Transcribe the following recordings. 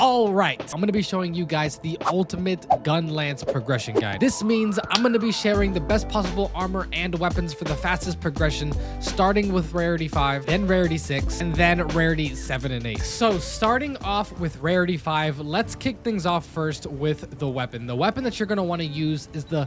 All right, I'm gonna be showing you guys the ultimate Gunlance progression guide. This means I'm gonna be sharing the best possible armor and weapons for the fastest progression, starting with Rarity 5, then Rarity 6, and then Rarity 7 and 8. So starting off with Rarity 5, let's kick things off first with the weapon. The weapon that you're gonna wanna use is the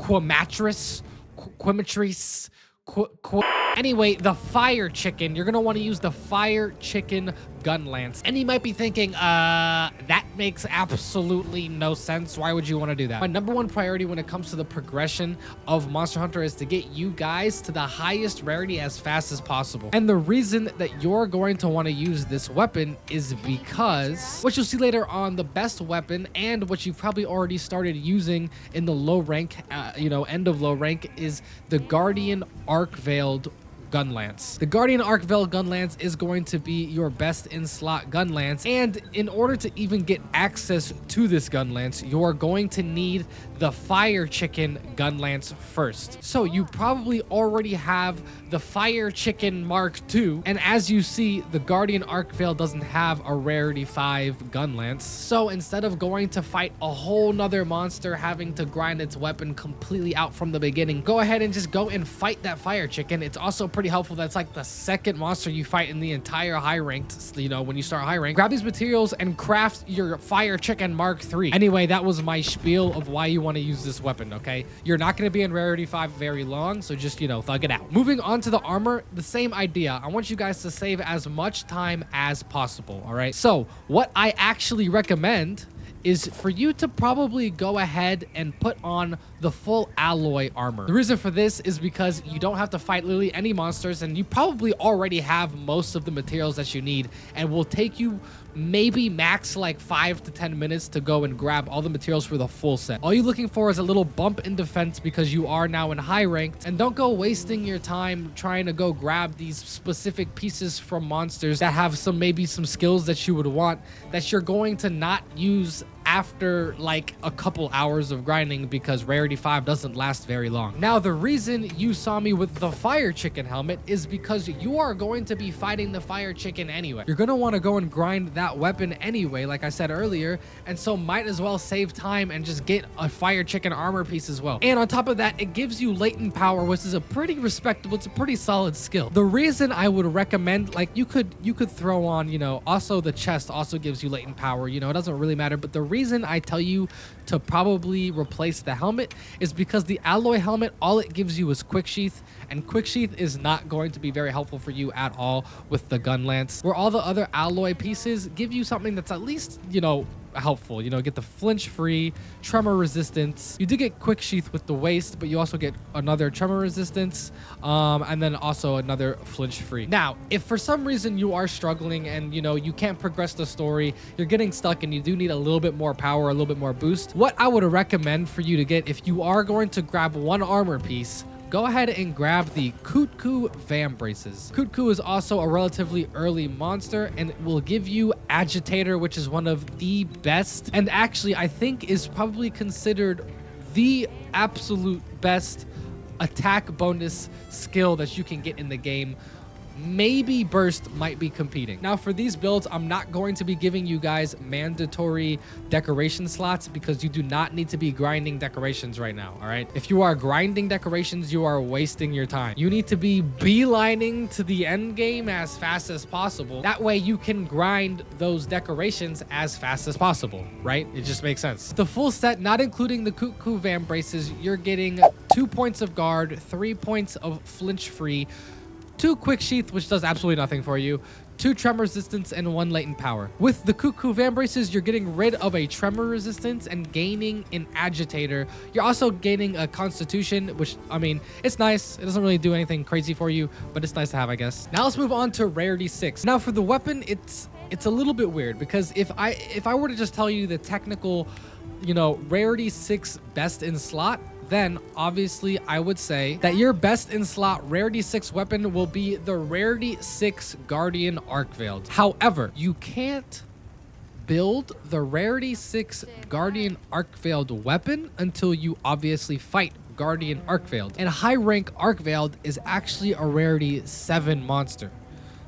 Anyway, the Fire Chicken. You're going to want to use the Fire Chicken Gunlance. And you might be thinking, that makes absolutely no sense. Why would you want to do that? My number one priority when it comes to the progression of Monster Hunter is to get you guys to the highest rarity as fast as possible. And the reason that you're going to want to use this weapon is because what you'll see later on, the best weapon and what you've probably already started using in the low rank, end of low rank, is the Guardian Arc-Veiled Gunlance. The Guardian Arc-Veiled Gunlance is going to be your best in slot Gunlance, and in order to even get access to this Gunlance, you're going to need the Fire Chicken Gunlance first. So you probably already have the Fire Chicken Mark II, and as you see, the Guardian Arc-Veiled doesn't have a Rarity 5 Gunlance. So instead of going to fight a whole nother monster, having to grind its weapon completely out from the beginning, go ahead and just go and fight that Fire Chicken. It's also pretty helpful. That's like the second monster you fight in the entire high ranked, when you start high rank. Grab these materials and craft your Fire Chicken Mark III. Anyway, that was my spiel of why you want to use this weapon, okay? You're not going to be in Rarity 5 very long, so just, thug it out. Moving on to the armor, the same idea. I want you guys to save as much time as possible, all right? So what I actually recommend is for you to probably go ahead and put on the full alloy armor. The reason for this is because you don't have to fight literally any monsters, and you probably already have most of the materials that you need, and will take you maybe max like 5 to 10 minutes to go and grab all the materials for the full set. All you're looking for is a little bump in defense because you are now in high ranked, and don't go wasting your time trying to go grab these specific pieces from monsters that have maybe some skills that you would want that you're going to not use after like a couple hours of grinding, because Rarity 5 doesn't last very long. Now, the reason you saw me with the Fire Chicken helmet is because you are going to be fighting the Fire Chicken anyway. You're going to want to go and grind that weapon anyway, like I said earlier, and so might as well save time and just get a Fire Chicken armor piece as well. And on top of that, it gives you latent power, which is a pretty respectable, it's a pretty solid skill. The reason I would recommend, like, you could throw on, also the chest also gives you latent power, it doesn't really matter, but the reason I tell you to probably replace the helmet is because the alloy helmet, all it gives you is quick sheath, and quick sheath is not going to be very helpful for you at all with the Gunlance, where all the other alloy pieces give you something that's at least, helpful. Get the flinch free, tremor resistance. You do get quick sheath with the waist, but you also get another tremor resistance, and then also another flinch free. Now, if for some reason you are struggling and you can't progress the story, you're getting stuck and you do need a little bit more power, a little bit more boost, what I would recommend for you to get, if you are going to grab one armor piece, go ahead and grab the Kutku Vambraces. Kutku is also a relatively early monster and will give you Agitator, which is one of the best, and actually I think is probably considered the absolute best attack bonus skill that you can get in the game. Maybe Burst might be competing. Now, for these builds, I'm not going to be giving you guys mandatory decoration slots because you do not need to be grinding decorations right now, all right? If you are grinding decorations, you are wasting your time. You need to be beelining to the end game as fast as possible. That way you can grind those decorations as fast as possible, right? It just makes sense. The full set, not including the Kutku Vambraces, you're getting 2 points of guard, 3 points of flinch free, 2 quick sheath, which does absolutely nothing for you, 2 tremor resistance, and 1 latent power. With the Kutku Vambraces, you're getting rid of a tremor resistance and gaining an agitator. You're also gaining a constitution, which, I mean, it's nice. It doesn't really do anything crazy for you, but it's nice to have, I guess. Now let's move on to Rarity 6. Now for the weapon, it's a little bit weird because if I were to just tell you the technical, Rarity 6 best in slot, then obviously I would say that your best in slot Rarity 6 weapon will be the Rarity 6 Guardian Arc-Veiled. However, you can't build the Rarity 6 Guardian Arc-Veiled weapon until you obviously fight Guardian Arc-Veiled. And high rank Arc-Veiled is actually a Rarity 7 monster.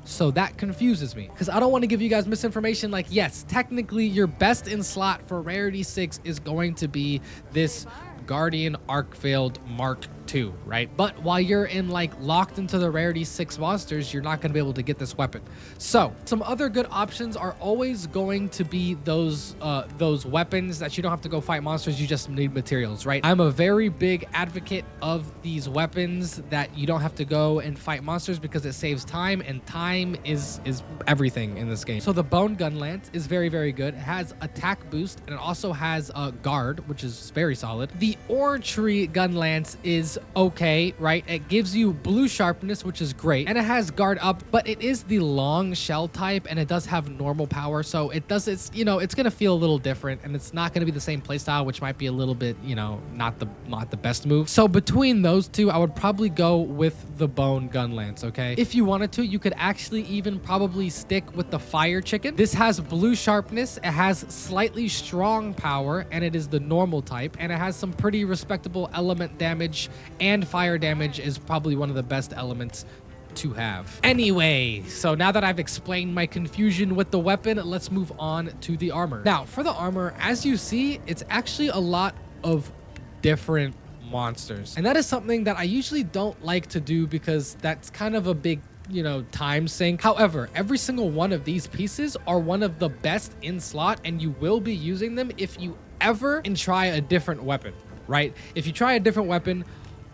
So that confuses me because I don't want to give you guys misinformation. Like, yes, technically your best in slot for Rarity 6 is going to be this Guardian Arc-Veiled Mark II, right? But while you're in like locked into the Rarity 6 monsters, you're not going to be able to get this weapon. So some other good options are always going to be those weapons that you don't have to go fight monsters, you just need materials, right? I'm a very big advocate of these weapons that you don't have to go and fight monsters because it saves time, and time is everything in this game. So the Bone Gunlance is very, very good. It has attack boost, and it also has a guard, which is very solid. The Oratory Gunlance is okay, right? It gives you blue sharpness, which is great, and it has guard up, but it is the long shell type, and it does have normal power, so it's you know, it's gonna feel a little different, and it's not gonna be the same playstyle, which might be a little bit, you know, not the best move. So between those two, I would probably go with the Bone Gunlance. Okay, if you wanted to, you could actually even probably stick with the Fire Chicken. This has blue sharpness, it has slightly strong power, and it is the normal type, and it has some pretty respectable element damage, and fire damage is probably one of the best elements to have. Anyway, so now that I've explained my confusion with the weapon, let's move on to the armor. Now, for the armor, as you see, it's actually a lot of different monsters, and that is something that I usually don't like to do because that's kind of a big, you know, time sink. However, every single one of these pieces are one of the best in slot, and you will be using them if you ever try a different weapon, right? If you try a different weapon,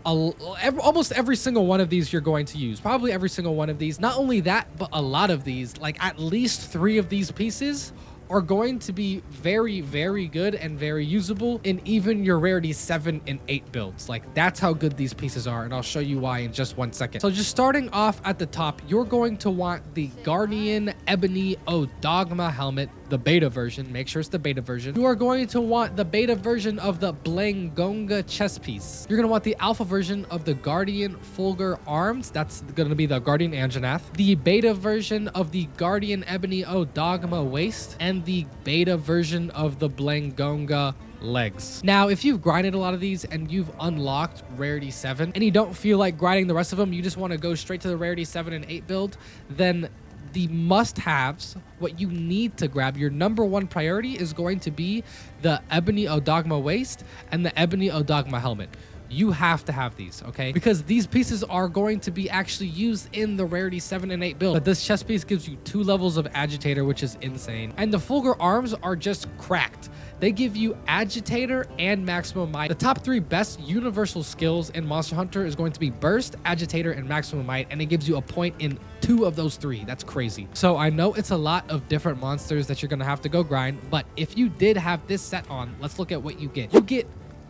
almost every single one of these you're going to use. Probably every single one of these. Not only that, but a lot of these, like at least 3 of these pieces are going to be very, very good and very usable in even your Rarity 7 and 8 builds. Like, that's how good these pieces are, and I'll show you why in just 1 second. So just starting off at the top, you're going to want the Guardian Ebony Odogma helmet, the beta version. Make sure it's the beta version. You are going to want the beta version of the Blangonga chest piece. You're going to want the alpha version of the Guardian Fulgur arms. That's going to be the Guardian Anjanath. The beta version of the Guardian Ebony Odogma waist, and the beta version of the Blangonga legs. Now, if you've grinded a lot of these and you've unlocked Rarity 7 and you don't feel like grinding the rest of them, you just want to go straight to the Rarity 7 and 8 build, then the must-haves, what you need to grab, your #1 priority is going to be the Ebony Odogma waist and the Ebony Odogma helmet. You have to have these, okay? Because these pieces are going to be actually used in the Rarity 7 and 8 build. But this chest piece gives you 2 levels of Agitator, which is insane. And the Fulgur arms are just cracked. They give you Agitator and Maximum Might. The top 3 best universal skills in Monster Hunter is going to be Burst, Agitator, and Maximum Might, and it gives you a point in 2 of those 3. That's crazy. So I know it's a lot of different monsters that you're gonna have to go grind, but if you did have this set on, let's look at what you get. You get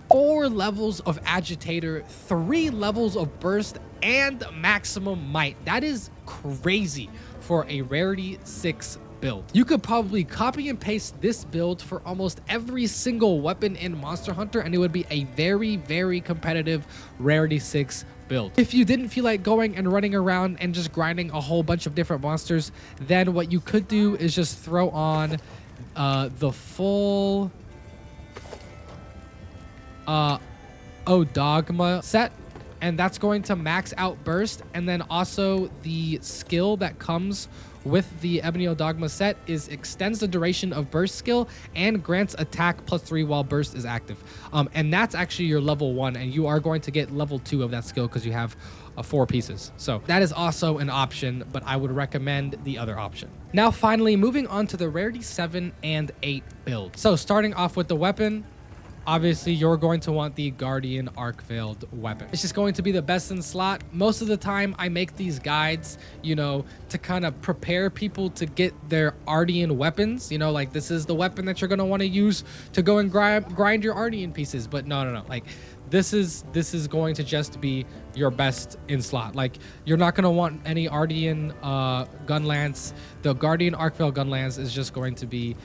4 levels of Agitator, 3 levels of Burst, and Maximum Might. That is crazy for a Rarity 6 build. You could probably copy and paste this build for almost every single weapon in Monster Hunter, and it would be a very, very competitive Rarity 6 build. If you didn't feel like going and running around and just grinding a whole bunch of different monsters, then what you could do is just throw on the full Odogma set, and that's going to max out Burst, and then also the skill that comes with the Ebony Odogma set is extends the duration of Burst skill and grants attack +3 while Burst is active. And that's actually your level 1, and you are going to get level 2 of that skill because you have 4 pieces. So that is also an option, but I would recommend the other option. Now, finally, moving on to the Rarity 7 and 8 build. So starting off with the weapon, obviously you're going to want the Guardian Arc-Veiled weapon. It's just going to be the best in slot. Most of the time I make these guides, you know, to kind of prepare people to get their Ardian weapons. You know, like, this is the weapon that you're going to want to use to go and grind your Ardian pieces. But no. Like, this is going to just be your best in slot. Like, you're not going to want any Ardian Gunlance. The Guardian Arc-Veiled Gunlance is just going to be,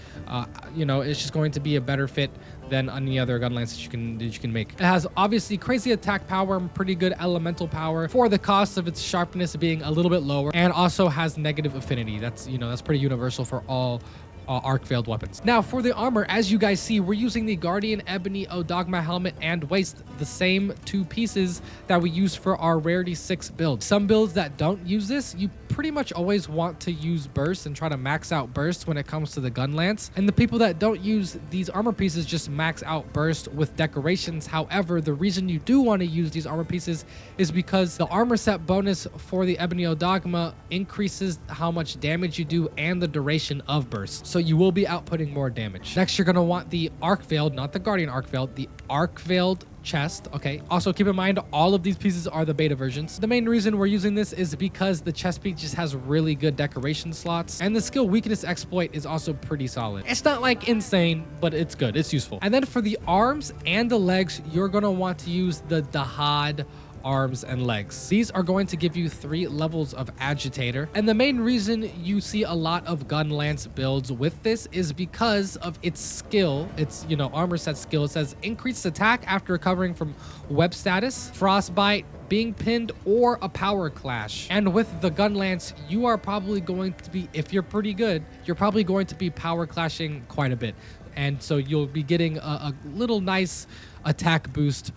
you know, it's just going to be a better fit than any other Gunlance that you can make. It has obviously crazy attack power and pretty good elemental power for the cost of its sharpness being a little bit lower, and also has negative affinity. That's, you know, that's pretty universal for all arc-veiled weapons. Now, for the armor, as you guys see, we're using the Guardian Ebony Odogma helmet and waist, the same 2 pieces that we use for our Rarity 6 build. Some builds that don't use this, you pretty much always want to use burst and try to max out burst when it comes to the Gunlance. And the people that don't use these armor pieces just max out burst with decorations. However, the reason you do want to use these armor pieces is because the armor set bonus for the Ebony Dogma increases how much damage you do and the duration of burst. So you will be outputting more damage. Next, you're going to want the Arc Veiled, not the Guardian Arc Veiled, the Arc Veiled chest. Okay, also keep in mind all of these pieces are the beta versions. The main reason we're using this is because the chest piece just has really good decoration slots, and the skill weakness exploit is also pretty solid. It's not like insane, but it's good, it's useful. And then for the arms and the legs, you're going to want to use the Dahad arms and legs. These are going to give you 3 levels of agitator, and the main reason you see a lot of Gunlance builds with this is because of its skill. It's, you know, armor set skill. It says increased attack after recovering from web status, frostbite, being pinned, or a power clash. And with the Gunlance, you are probably going to be, if you're pretty good, you're probably going to be power clashing quite a bit, and so you'll be getting a little nice attack boost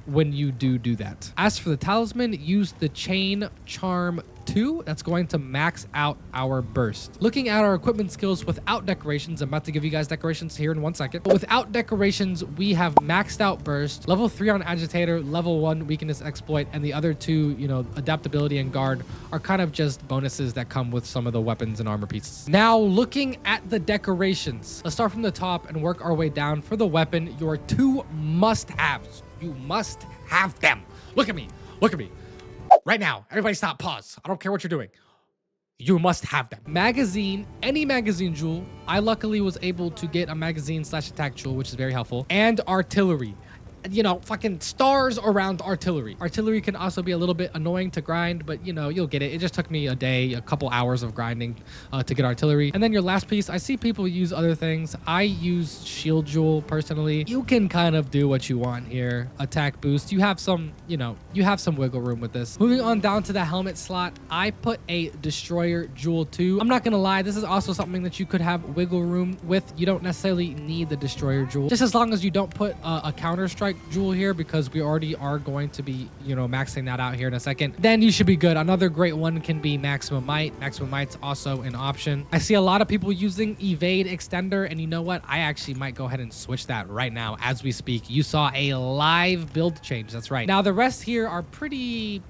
when you do that. As for the talisman, use the Chain Charm 2. That's going to max out our burst. Looking at our equipment skills without decorations, I'm about to give you guys decorations here in 1 second. But without decorations, we have maxed out burst, level 3 on agitator, level 1 weakness exploit, and the other 2, you know, adaptability and guard are kind of just bonuses that come with some of the weapons and armor pieces. Now, looking at the decorations, let's start from the top and work our way down. For the weapon, your 2 must-haves. You must have them. Look at me. Look at me. Right now. Everybody stop. Pause. I don't care what you're doing. You must have them. Magazine, any magazine jewel. I luckily was able to get a magazine / attack jewel, which is very helpful. And artillery. You know, fucking stars around artillery. Artillery can also be a little bit annoying to grind, but you know, you'll get it. It just took me a day, a couple hours of grinding to get artillery. And then your last piece, I see people use other things. I use shield jewel personally. You can kind of do what you want here. Attack boost. You have some, you know, you have some wiggle room with this. Moving on down to the helmet slot, I put a destroyer jewel too. I'm not gonna lie, this is also something that you could have wiggle room with. You don't necessarily need the destroyer jewel, just as long as you don't put a counter strike jewel here, because we already are going to be, you know, maxing that out here in a second. Then you should be good. Another great one can be maximum might. Maximum might's also an option. I see a lot of people using evade extender, and you know what? I actually might go ahead and switch that right now as we speak. You saw a live build change. That's right. Now the rest here are pretty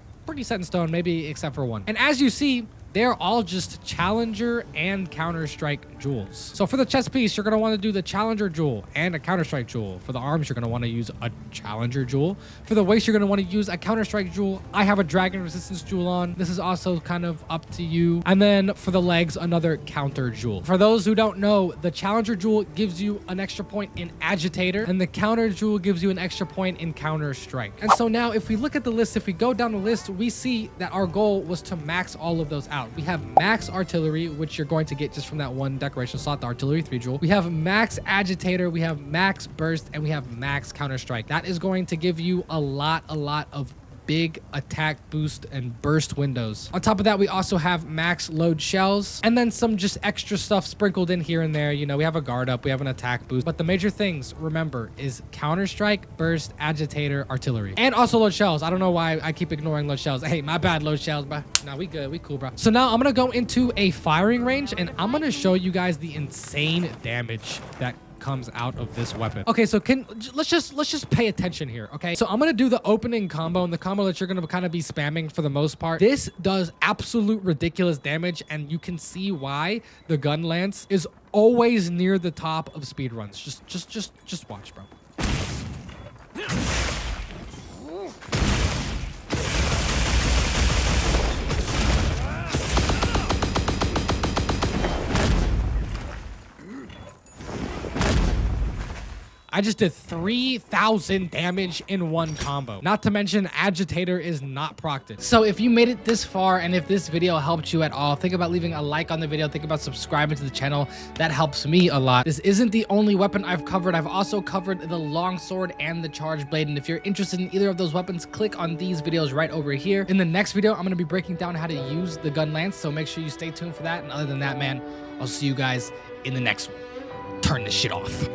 set in stone, maybe except for one. And as you see, they're all just Challenger and Counter-Strike jewels. So for the chest piece, you're going to want to do the Challenger jewel and a Counter-Strike jewel. For the arms, you're going to want to use a Challenger jewel. For the waist, you're going to want to use a Counter-Strike jewel. I have a Dragon Resistance jewel on. This is also kind of up to you. And then for the legs, another Counter jewel. For those who don't know, the Challenger jewel gives you an extra point in Agitator, and the Counter jewel gives you an extra point in Counter-Strike. And so now if we look at the list, if we go down the list, we see that our goal was to max all of those out. We have max artillery, which you're going to get just from that one decoration slot, the artillery 3 jewel. We have max agitator, we have max burst, and we have max counter strike. That is going to give you a lot of big attack boost and burst windows. On top of that, we also have max load shells, and then some just extra stuff sprinkled in here and there. You know, we have a guard up, we have an attack boost, but the major things, remember, is counter strike, burst, agitator, artillery, and also load shells. I don't know why I keep ignoring load shells. Hey, my bad, load shells, bro. Nah, we good, we cool, bro. So now I'm gonna go into a firing range, and I'm gonna show you guys the insane damage that comes out of this weapon. Okay, so let's just pay attention here, okay? So I'm gonna do the opening combo, and the combo that you're gonna kind of be spamming for the most part. This does absolute ridiculous damage, and you can see why the Gunlance is always near the top of speedruns. Just watch, bro. I just did 3,000 damage in one combo. Not to mention, Agitator is not procted. So if you made it this far, and if this video helped you at all, think about leaving a like on the video. Think about subscribing to the channel. That helps me a lot. This isn't the only weapon I've covered. I've also covered the longsword and the charge blade. And if you're interested in either of those weapons, click on these videos right over here. In the next video, I'm going to be breaking down how to use the Gunlance. So make sure you stay tuned for that. And other than that, man, I'll see you guys in the next one. Turn this shit off.